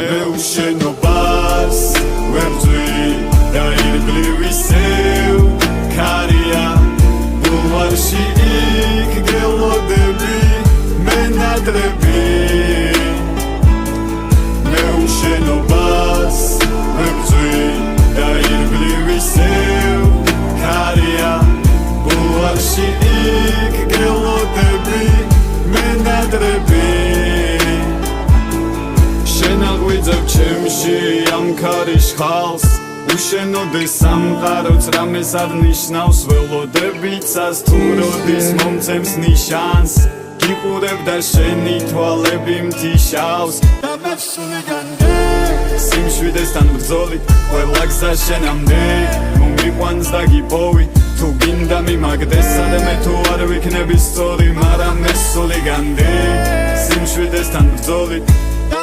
მე უშენობას ვერ ვძვი და ირგლივ ისევ ქარია ბულვარში იქ გელოდები მენადრები მე უშენობას ვერ ვძვი და ირგლივ ისევ ქარია ბულვარში იქ გელოდები მენადრები შენ აღვიძებ ჩემში ამ ქარის ხალს უშენოდეს სამყაროც რამეს არ ნიშნავს ველოდებიცას თუ როდის მომცემს ნიშანს გიყურებ და შენი თვალები მთიშავს სიმშვიდესთან ბრძოლით ყველა გზა შენამდე მომიყვანს და გიპოვი თუ გინდა მიმაგდესა და მე თუ არ ვიქნები სწორი მაგრამ მე სული განდე სიმშვიდესთან ბრძოლით